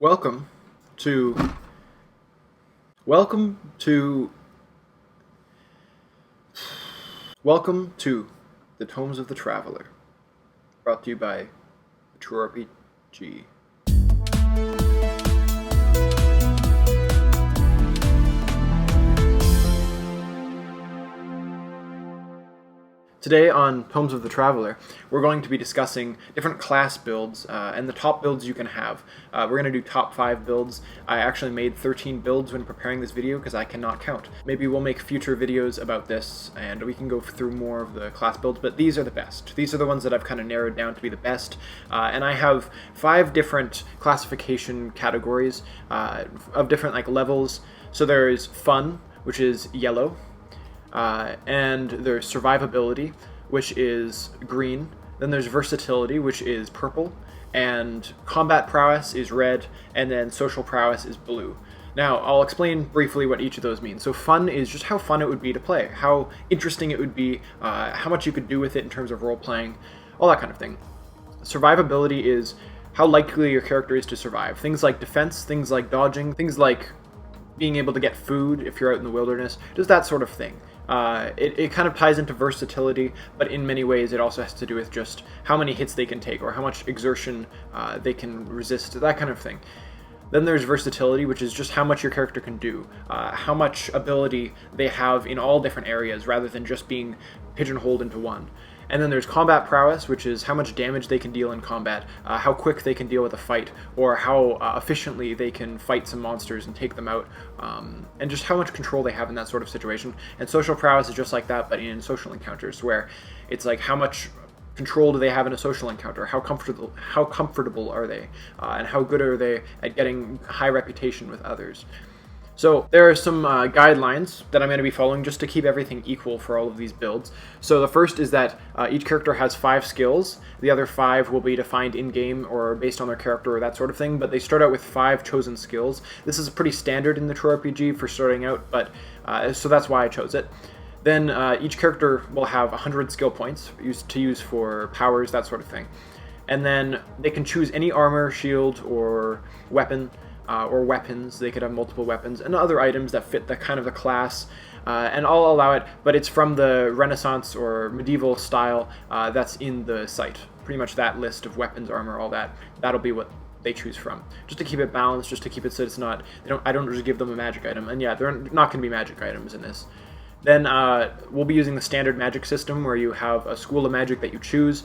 Welcome to welcome to welcome to the Tomes of the Traveler, brought to you by the True RPG. Today on Tomes of the Traveler, we're going to be discussing different class builds and the top builds you can have. We're going to do top 5 builds. I actually made 13 builds when preparing this video because I cannot count. Maybe we'll make future videos about this and we can go through more of the class builds, but these are the best. These are the ones that I've kind of narrowed down to be the best. And I have 5 different classification categories of different levels. So there's fun, which is yellow. And there's survivability, which is green. Then there's versatility, which is purple. And combat prowess is red. And then social prowess is blue. Now, I'll explain briefly what each of those mean. So fun is just how fun it would be to play, how interesting it would be, how much you could do with it in terms of role-playing, all that kind of thing. Survivability is how likely your character is to survive. Things like defense, things like dodging, things like being able to get food if you're out in the wilderness, just that sort of thing. It kind of ties into versatility, but in many ways it also has to do with just how many hits they can take or how much exertion they can resist, that kind of thing. Then there's versatility, which is just how much your character can do, how much ability they have in all different areas rather than just being pigeonholed into one. And then there's combat prowess, which is how much damage they can deal in combat, how quick they can deal with a fight, or how efficiently they can fight some monsters and take them out, and just how much control they have in that sort of situation. And social prowess is just like that, but in social encounters, where it's like how much control do they have in a social encounter, how comfortable are they, and how good are they at getting high reputation with others. So there are some guidelines that I'm going to be following just to keep everything equal for all of these builds. So the first is that each character has 5 skills. The other 5 will be defined in-game or based on their character or that sort of thing, but they start out with 5 chosen skills. This is pretty standard in the True RPG for starting out, but so that's why I chose it. Then each character will have 100 skill points to use for powers, that sort of thing. And then they can choose any armor, shield, or weapon, or weapons. They could have multiple weapons and other items that fit the kind of the class, and I'll allow it, but it's from the Renaissance or medieval style that's in the site. Pretty much that list of weapons, armor, all that, that'll be what they choose from, just to keep it balanced, just to keep it so it's not, I don't just give them a magic item, and yeah, they're not going to be magic items in this. Then we'll be using the standard magic system where you have a school of magic that you choose.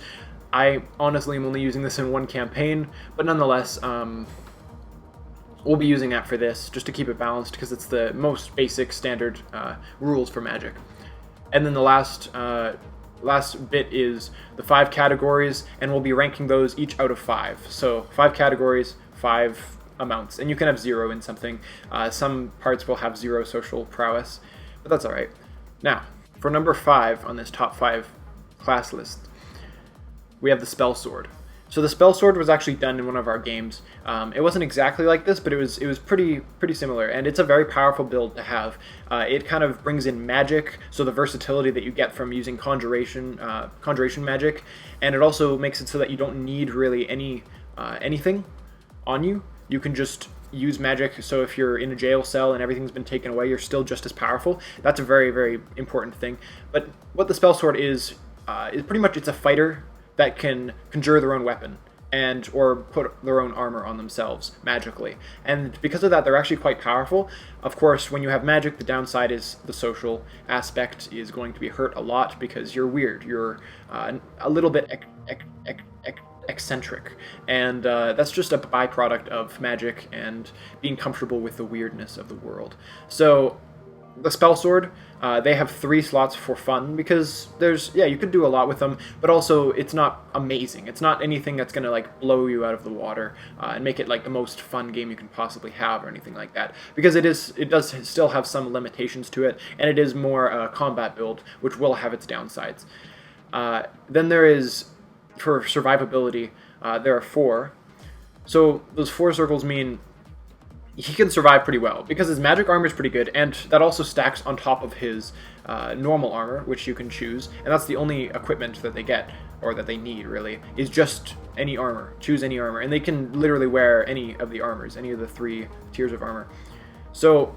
I honestly am only using this in one campaign, but nonetheless, we'll be using that for this, just to keep it balanced, because it's the most basic standard rules for Magic. And then the last bit is the 5 categories, and we'll be ranking those each out of 5. So 5 categories, 5 amounts, and you can have 0 in something. Some parts will have 0 social prowess, but that's alright. Now, for number 5 on this top 5 class list, we have the Spell Sword. So the Spell Sword was actually done in one of our games. It wasn't exactly like this, but it was pretty similar, and it's a very powerful build to have. It kind of brings in magic, so the versatility that you get from using conjuration magic, and it also makes it so that you don't need really anything on you. You can just use magic, so if you're in a jail cell and everything's been taken away, you're still just as powerful. That's a very important thing. But what the Spell Sword is pretty much, it's a fighter that can conjure their own weapon or put their own armor on themselves magically. And because of that, they're actually quite powerful. Of course, when you have magic, the downside is the social aspect is going to be hurt a lot because you're weird. You're a little bit eccentric. And that's just a byproduct of magic and being comfortable with the weirdness of the world. So the Spell Sword, they have 3 slots for fun because you could do a lot with them, but also it's not amazing. It's not anything that's going to blow you out of the water and make it the most fun game you can possibly have or anything like that, because it does still have some limitations to it, and it is more a combat build, which will have its downsides. Then there is, for survivability, there are 4. So those 4 circles mean he can survive pretty well because his magic armor is pretty good, and that also stacks on top of his normal armor, which you can choose, and that's the only equipment that they get. or that they need really, is just any armor. Choose any armor, and they can literally wear any of the armors, any of the 3 tiers of armor. So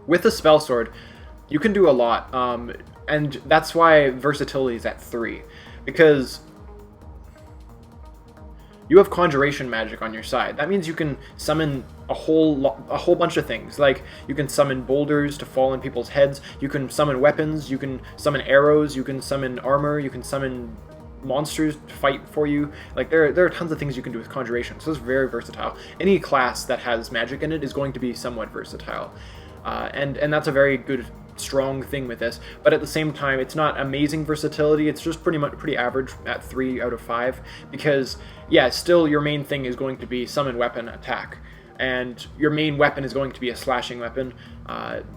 with the spell sword, you can do a lot, and that's why versatility is at 3, because you have conjuration magic on your side. That means you can summon a whole bunch of things. Like, you can summon boulders to fall on people's heads, you can summon weapons, you can summon arrows, you can summon armor, you can summon monsters to fight for you. Like, there are tons of things you can do with conjuration, so it's very versatile. Any class that has magic in it is going to be somewhat versatile. And that's a very good, strong thing with this, but at the same time, it's not amazing versatility. It's just pretty average at 3 out of 5, because yeah, still your main thing is going to be summon, weapon, attack, and your main weapon is going to be a slashing weapon.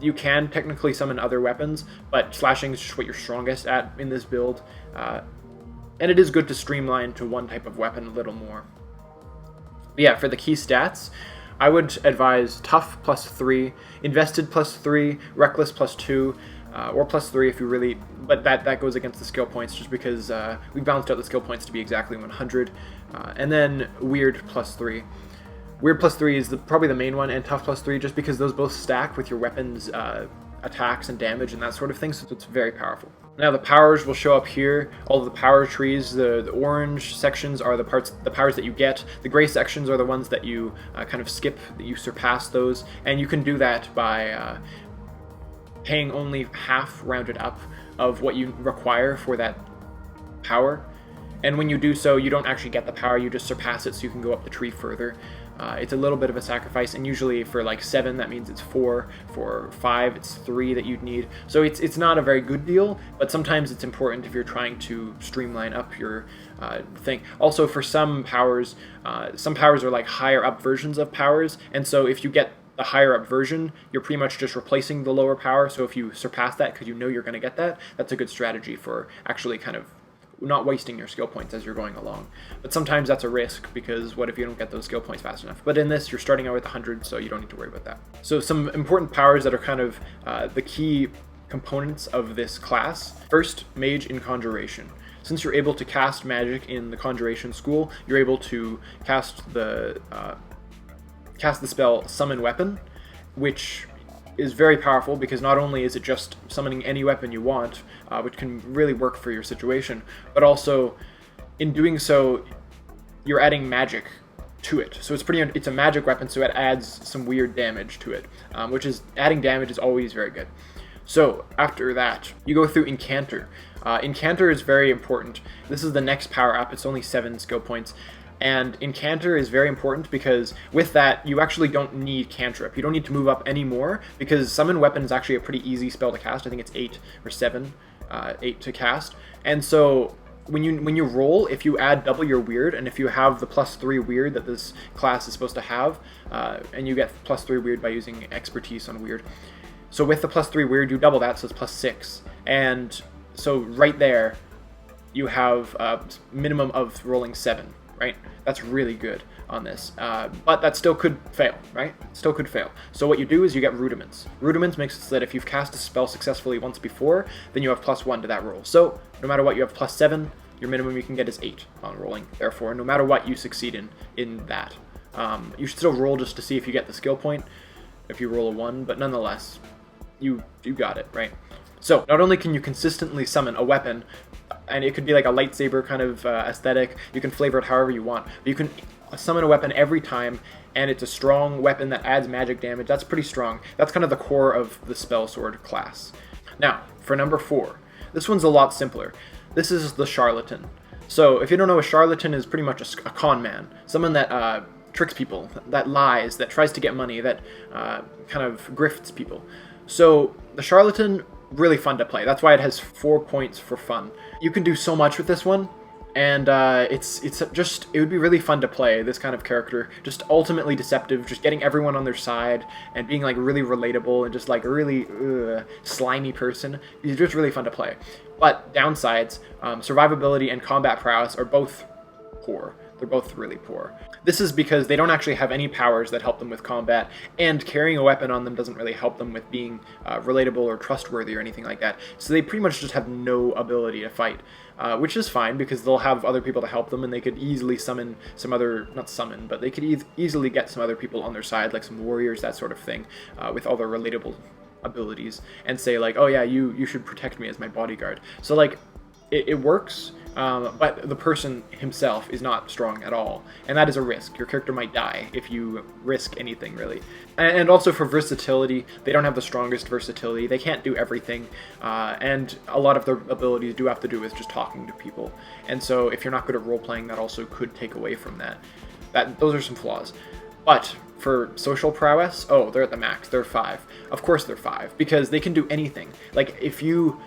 You can technically summon other weapons, but slashing is just what you're strongest at in this build, and it is good to streamline to one type of weapon a little more. But yeah, for the key stats, I would advise tough +3, invested +3, reckless +2, or +3 if you really, but that goes against the skill points just because we balanced out the skill points to be exactly 100, and then weird +3. Weird +3 is probably the main one, and tough +3 just because those both stack with your weapons attacks and damage and that sort of thing, so it's very powerful. Now the powers will show up here. All of the power trees, the orange sections are the powers that you get. The gray sections are the ones that you kind of skip, that you surpass those, and you can do that by paying only half rounded up of what you require for that power. And when you do so, you don't actually get the power, you just surpass it so you can go up the tree further. It's a little bit of a sacrifice, and usually for like 7, that means it's 4. For 5, it's 3 that you'd need. So it's not a very good deal, but sometimes it's important if you're trying to streamline up your thing. Also, for some powers are like higher up versions of powers, and so if you get the higher up version, you're pretty much just replacing the lower power. So if you surpass that because you know you're going to get that, that's a good strategy for actually kind of not wasting your skill points as you're going along. But sometimes that's a risk, because what if you don't get those skill points fast enough? But in this, you're starting out with 100, so you don't need to worry about that. So some important powers that are kind of the key components of this class. First, Mage in Conjuration. Since you're able to cast magic in the Conjuration School, you're able to cast the spell Summon Weapon, which is very powerful because not only is it just summoning any weapon you want, which can really work for your situation, but also in doing so, you're adding magic to it. So it's a magic weapon, so it adds some weird damage to it, which is, adding damage is always very good. So after that, you go through Incanter. Incanter is very important. This is the next power up. It's only 7 skill points. And Incanter is very important because with that, you actually don't need Cantrip. You don't need to move up anymore, because Summon Weapon is actually a pretty easy spell to cast. I think it's 8 or 7, 8 to cast. And so when you roll, if you add double your weird, and if you have the +3 weird that this class is supposed to have, and you get +3 weird by using expertise on weird. So with the +3 weird, you double that, so it's +6. And so right there, you have a minimum of rolling 7. Right? That's really good on this. But that still could fail, right? Still could fail. So what you do is you get Rudiments. Rudiments makes it so that if you've cast a spell successfully once before, then you have +1 to that roll. So no matter what, you have +7. Your minimum you can get is 8 on rolling. Therefore, no matter what, you succeed in that. You should still roll just to see if you get the skill point, if you roll a 1, but nonetheless, you got it, right? So not only can you consistently summon a weapon, and it could be like a lightsaber kind of aesthetic, you can flavor it however you want, but you can summon a weapon every time, and it's a strong weapon that adds magic damage. That's pretty strong. That's kind of the core of the spell sword class. Now, for number 4, this one's a lot simpler. This is the Charlatan. So if you don't know, a Charlatan is pretty much a con man, someone that tricks people, that lies, that tries to get money, that kind of grifts people. So the Charlatan, really fun to play. That's why it has 4 points for fun. You can do so much with this one, and it would be really fun to play this kind of character. Just ultimately deceptive, just getting everyone on their side, and being like really relatable, and just like a really slimy person. It's just really fun to play. But downsides, survivability and combat prowess are both poor. They're both really poor. This is because they don't actually have any powers that help them with combat, and carrying a weapon on them doesn't really help them with being relatable or trustworthy or anything like that. So they pretty much just have no ability to fight, which is fine because they'll have other people to help them, and they could easily summon some other, not summon, but they could easily get some other people on their side, like some warriors, that sort of thing, with all their relatable abilities, and say like, oh yeah, you should protect me as my bodyguard. So like, it works. But the person himself is not strong at all, and that is a risk. Your character might die if you risk anything, really. And also for versatility, they don't have the strongest versatility. They can't do everything, and a lot of their abilities do have to do with just talking to people. And so if you're not good at role-playing, that also could take away from that. Those are some flaws. But for social prowess, oh, they're at the max. They're 5. Of course they're 5, because they can do anything. Like, if you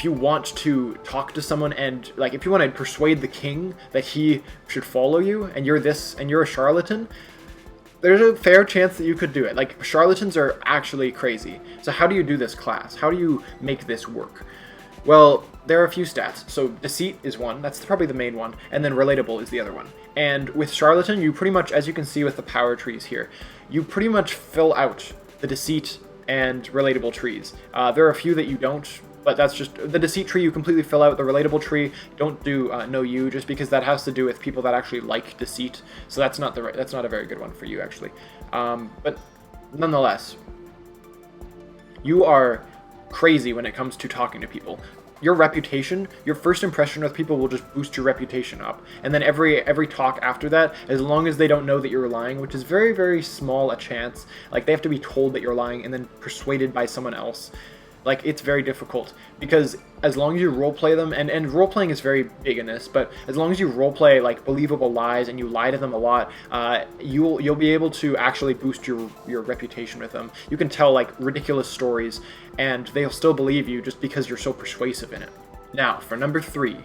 want to talk to someone and, like, if you want to persuade the king that he should follow you, and you're a charlatan, there's a fair chance that you could do it. Like, charlatans are actually crazy. So how do you do this class? How do you make this work? Well, there are a few stats. So deceit is one, that's probably the main one, and then relatable is the other one. And with charlatan, you pretty much, as you can see with the power trees here, you pretty much fill out the deceit and relatable trees. There are a few that you don't, but that's just the deceit tree you completely fill out. The relatable tree, don't do know you, just because that has to do with people that actually like deceit. So that's not a very good one for you, actually. But nonetheless, you are crazy when it comes to talking to people. Your reputation, your first impression with people will just boost your reputation up. And then every talk after that, as long as they don't know that you're lying, which is very, very small a chance, like they have to be told that you're lying and then persuaded by someone else. Like, it's very difficult, because as long as you roleplay them, and roleplaying is very big in this, but as long as you roleplay, like, believable lies and you lie to them a lot, you'll be able to actually boost your reputation with them. You can tell, like, ridiculous stories, and they'll still believe you just because you're so persuasive in it. Now, for number 3,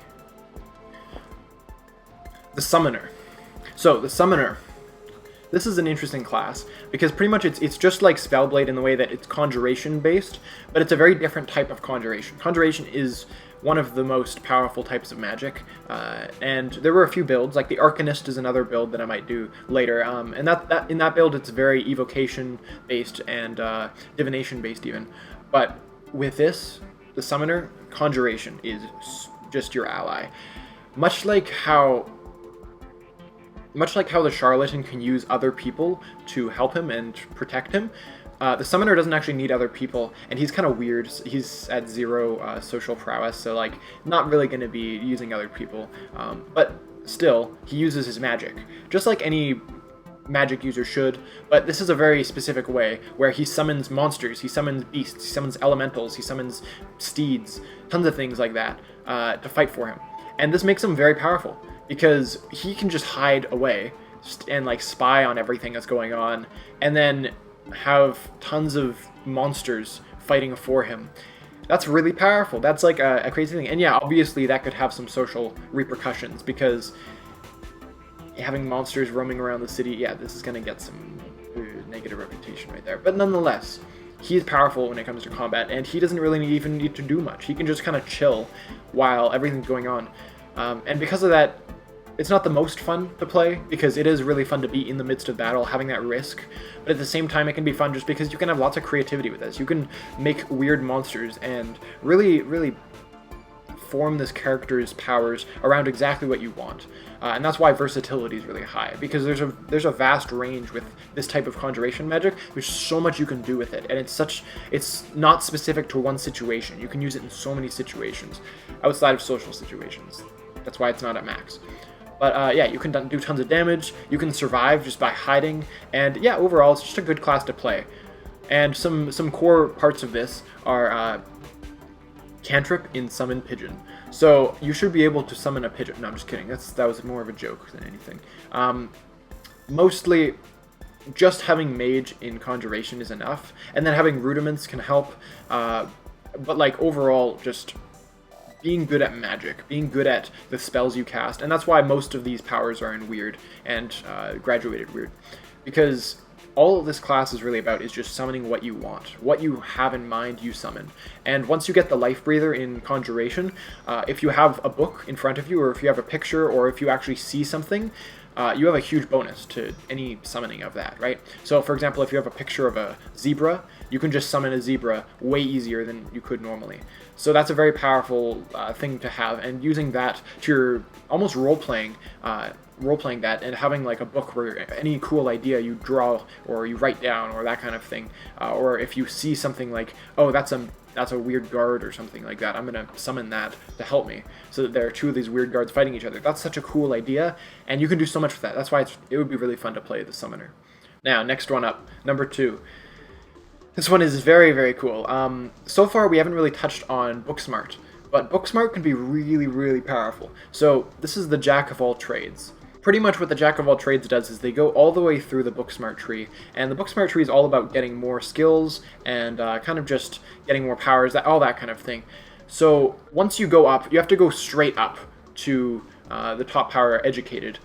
the Summoner. So, the Summoner, this is an interesting class, because pretty much it's just like Spellblade in the way that it's conjuration based, but it's a very different type of conjuration. Conjuration is one of the most powerful types of magic, and there were a few builds, like the Arcanist is another build that I might do later, and in that build it's very evocation based and divination based even. But with this, the Summoner, conjuration is just your ally. Much like how the Charlatan can use other people to help him and protect him, the Summoner doesn't actually need other people, and he's kind of weird. He's at 0 social prowess, so like not really going to be using other people. But still, he uses his magic, just like any magic user should, but this is a very specific way where he summons monsters, he summons beasts, he summons elementals, he summons steeds, tons of things like that to fight for him. And this makes him very powerful, because he can just hide away and like spy on everything that's going on, and then have tons of monsters fighting for him. That's really powerful. That's like a crazy thing. And yeah, obviously that could have some social repercussions, because having monsters roaming around the city, yeah, this is going to get some negative reputation right there. But nonetheless, he is powerful when it comes to combat, and he doesn't really even need to do much. He can just kind of chill while everything's going on. And because of that, it's not the most fun to play, because it is really fun to be in the midst of battle, having that risk, but at the same time it can be fun just because you can have lots of creativity with this. You can make weird monsters and really, really form this character's powers around exactly what you want. And that's why versatility is really high, because there's a vast range with this type of conjuration magic. There's so much you can do with it, and it's not specific to one situation. You can use it in so many situations outside of social situations. That's why it's not at max. But yeah, you can do tons of damage, you can survive just by hiding, and yeah, overall it's just a good class to play. And some core parts of this are cantrip in Summon Pigeon. So you should be able to summon a pigeon. No, I'm just kidding, that was more of a joke than anything. Mostly, just having Mage in Conjuration is enough, and then having Rudiments can help, but like overall, just being good at magic, being good at the spells you cast, and that's why most of these powers are in Weird and Graduated Weird, because all this class is really about is just summoning what you want. What you have in mind, you summon. And once you get the Life Breather in Conjuration, if you have a book in front of you, or if you have a picture, or if you actually see something, you have a huge bonus to any summoning of that, right? So, for example, if you have a picture of a zebra, you can just summon a zebra way easier than you could normally. So that's a very powerful thing to have, and using that to your almost role-playing that, and having like a book where any cool idea you draw or you write down or that kind of thing, or if you see something like, oh, that's a weird guard or something like that, I'm gonna summon that to help me, so that there are two of these weird guards fighting each other. That's such a cool idea, and you can do so much with that. That's why it would be really fun to play the summoner. Now, next one up, number 2. This one is very, very cool. So far we haven't really touched on Booksmart, but Booksmart can be really, really powerful. So this is the Jack of all trades. Pretty much what the Jack of all trades does is they go all the way through the Booksmart tree, and the Booksmart tree is all about getting more skills and kind of just getting more powers, all that kind of thing. So once you go up, you have to go straight up to the top power, Educated,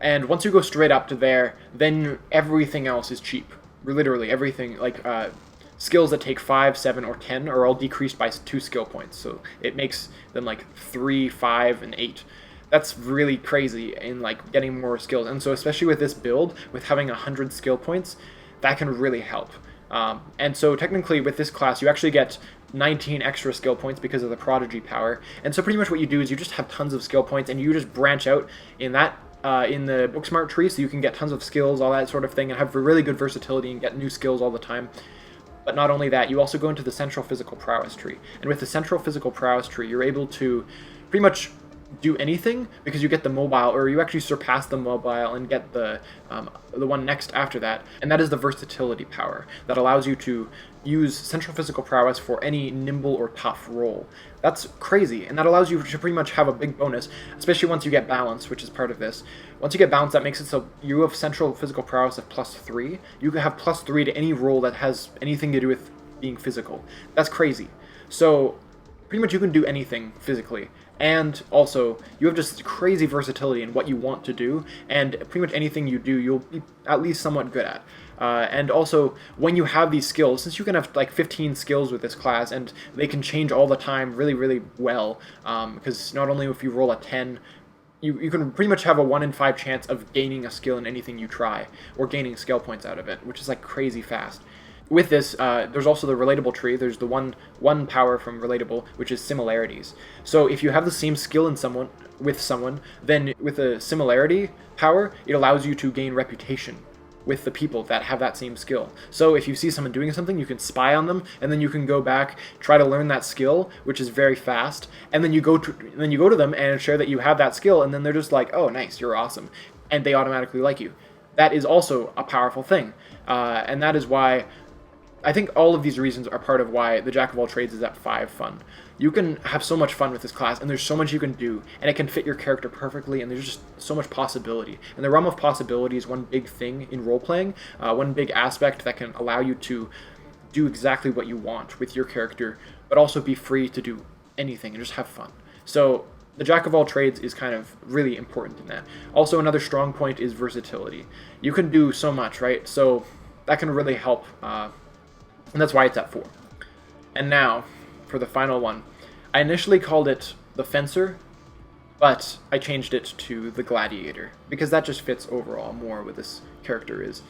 and once you go straight up to there, then everything else is cheap. Literally everything, like skills that take 5, 7, or 10 are all decreased by 2 skill points, so it makes them like 3, 5, and 8. That's really crazy in like getting more skills, and so especially with this build, with having 100 skill points, that can really help. And so technically with this class, you actually get 19 extra skill points because of the Prodigy power, and so pretty much what you do is you just have tons of skill points, and you just branch out in that in the Booksmart tree, so you can get tons of skills, all that sort of thing, and have really good versatility and get new skills all the time. But not only that, you also go into the Central Physical Prowess tree. And with the Central Physical Prowess tree, you're able to pretty much do anything, because you get the mobile, or you actually surpass the mobile and get the one next after that. And that is the Versatility power that allows you to use Central Physical Prowess for any nimble or tough role. That's crazy, and that allows you to pretty much have a big bonus, especially once you get balance, which is part of this. Once you get balance, that makes it so you have Central Physical Prowess of +3. You can have +3 to any role that has anything to do with being physical. That's crazy. So pretty much you can do anything physically, and also you have just crazy versatility in what you want to do, and pretty much anything you do, you'll be at least somewhat good at. And also, when you have these skills, since you can have like 15 skills with this class, and they can change all the time really, really well, because not only if you roll a 10, you can pretty much have a 1 in 5 chance of gaining a skill in anything you try, or gaining skill points out of it, which is like crazy fast. With this, there's also the Relatable tree. There's the one power from Relatable, which is Similarities. So if you have the same skill in someone, then with a Similarity power, it allows you to gain reputation with the people that have that same skill. So if you see someone doing something, you can spy on them, and then you can go back, try to learn that skill, which is very fast, and then you go to them and share that you have that skill, and then they're just like, oh, nice, you're awesome, and they automatically like you. That is also a powerful thing, and that is why I think all of these reasons are part of why the Jack of all trades is at 5 fun. You can have so much fun with this class, and there's so much you can do, and it can fit your character perfectly, and there's just so much possibility. And the realm of possibility is one big thing in role-playing, one big aspect that can allow you to do exactly what you want with your character, but also be free to do anything and just have fun. So the Jack of all trades is kind of really important in that. Also, another strong point is versatility. You can do so much, right? So that can really help, and that's why it's at 4. And now, for the final one. I initially called it the Fencer, but I changed it to the Gladiator, because that just fits overall more what this character is.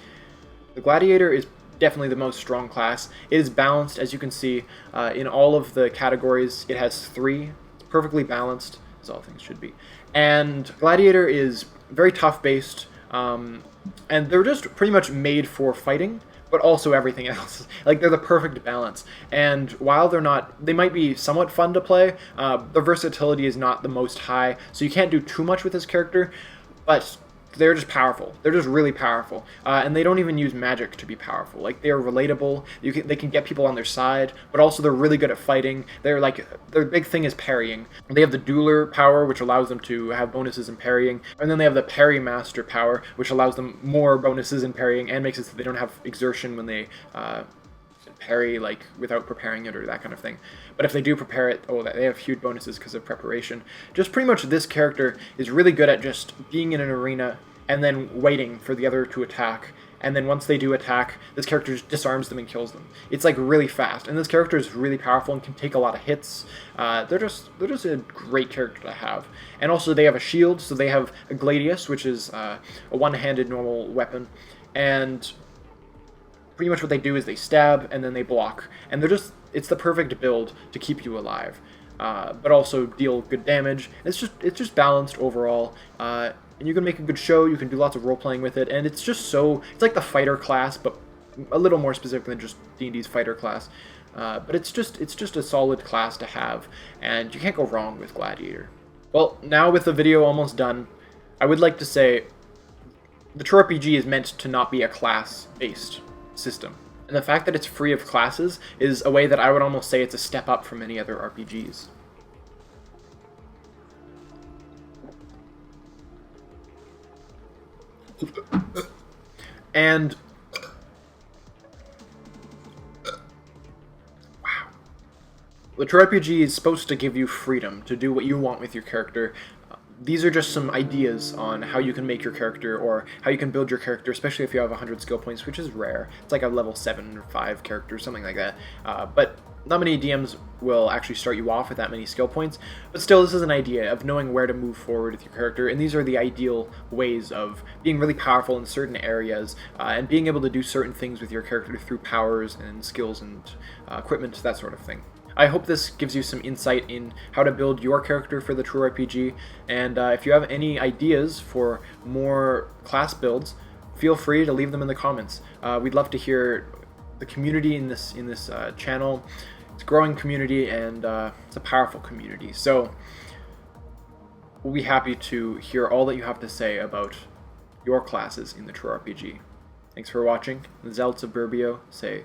The Gladiator is definitely the most strong class. It is balanced, as you can see, in all of the categories. It has 3, perfectly balanced, as all things should be. And Gladiator is very tough-based, and they're just pretty much made for fighting, but also everything else. Like, they're the perfect balance. And while they might be somewhat fun to play, the versatility is not the most high, so you can't do too much with this character, but they're just powerful. They're just really powerful. And they don't even use magic to be powerful. Like, they are relatable, they can get people on their side, but also they're really good at fighting. Their big thing is parrying. They have the Dueler power, which allows them to have bonuses in parrying, and then they have the Parry Master power, which allows them more bonuses in parrying, and makes it so they don't have exertion when they parry, like, without preparing it or that kind of thing. But if they do prepare it, they have huge bonuses because of preparation. Just pretty much this character is really good at just being in an arena and then waiting for the other to attack, and then once they do attack, this character just disarms them and kills them. It's like really fast, and this character is really powerful and can take a lot of hits. They're just a great character to have. And also they have a shield, so they have a Gladius, which is a one-handed normal weapon, and pretty much what they do is they stab and then they block, and it's the perfect build to keep you alive, but also deal good damage. It's just balanced overall, and you can make a good show. You can do lots of role playing with it, and it's like the fighter class, but a little more specific than just D&D's fighter class. But it's just a solid class to have, and you can't go wrong with Gladiator. Well, now with the video almost done, I would like to say the True RPG is meant to not be a class-based system. And the fact that it's free of classes is a way that I would almost say it's a step up from many other RPGs. And wow. The True RPG is supposed to give you freedom to do what you want with your character. These are just some ideas on how you can make your character, or how you can build your character, especially if you have 100 skill points, which is rare. It's like a level 7 or 5 character, something like that. But not many DMs will actually start you off with that many skill points. But still, this is an idea of knowing where to move forward with your character, and these are the ideal ways of being really powerful in certain areas, and being able to do certain things with your character through powers and skills and equipment, that sort of thing. I hope this gives you some insight in how to build your character for the True RPG, and if you have any ideas for more class builds, feel free to leave them in the comments. We'd love to hear the community in this channel. It's a growing community, and it's a powerful community, so we'll be happy to hear all that you have to say about your classes in the True RPG. Thanks for watching. The Zealots of Burbio say